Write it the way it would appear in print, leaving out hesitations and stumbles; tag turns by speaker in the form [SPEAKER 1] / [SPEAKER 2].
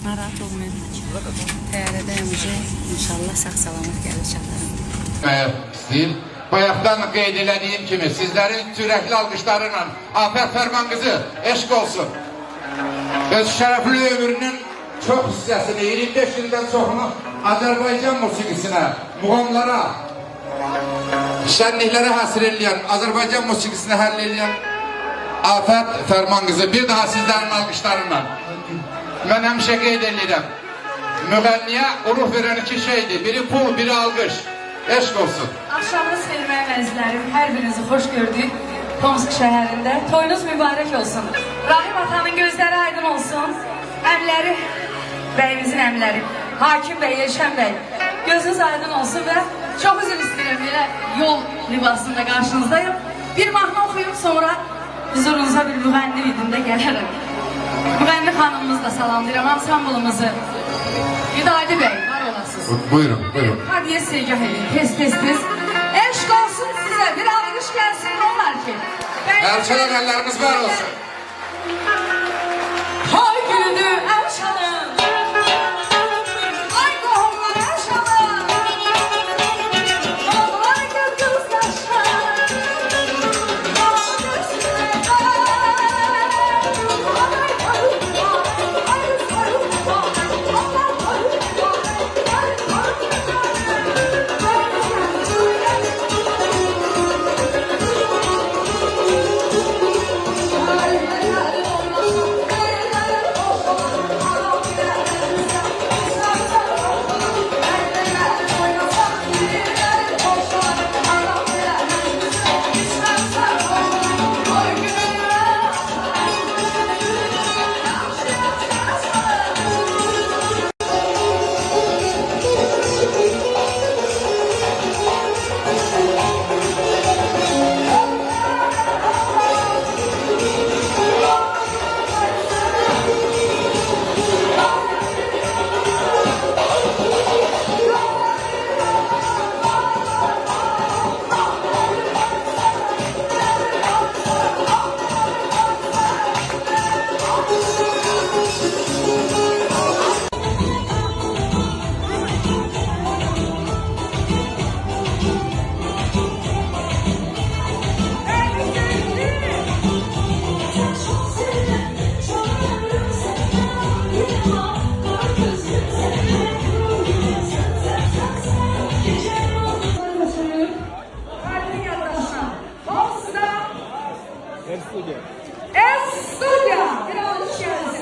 [SPEAKER 1] Narahat olmayın. Təyyarədə yeməyəcək. İnşallah sağ-salamat gəlir çatlarım.
[SPEAKER 2] Bayaqdan qeyd elədiyim kimi sizlərin sürəkli alqışlarıyla Afət Fərman qızı eşq olsun. Öz şərəfli ömrünün çox hissəsini, 25 ildən çoxunu Azərbaycan musiqisinə, muğamlara, şənliklərə həsr eləyən, Azərbaycan musiqisini həll eləyən Afət Fərman qızı. Bir daha sizlərin alqışlarıyla. Mən həmişə qeyd edirəm. Müğənniyə ruh verən iki şeydir. Biri pul, biri alqış. Eşq olsun.
[SPEAKER 3] Axşamınız xeyirməyə məzlərim, hər birinizi xoş gördük Tomsk şəhərində. Toyunuz mübarək olsun. Rahim atanın gözləri aydın olsun. Əmləri, bəyimizin əmləri, Hakim bəy, Elşən bəy, gözünüz aydın olsun və çox üzr istəyirəm, belə yol libasında qarşınızdayım. Bir mahnı oxuyum, sonra huzurunuza bir müğənni vidində gələrəm. Müğənni xanımımızı da salamlayıram, ansamblımızı. Vidadi bəy, var olasınız.
[SPEAKER 2] Buyurun, buyurun.
[SPEAKER 3] Hadiyə segah edin, tez. Eşq olsun sizə, bir alqış gəlsin, nə olar ki?
[SPEAKER 2] Əlçələr əllərimiz var olsun.
[SPEAKER 3] Hay günü əvşanım, ay qohumlar əvşanım, oğlar qız yaşlar, oğlar Studia, bir alkış gelsin.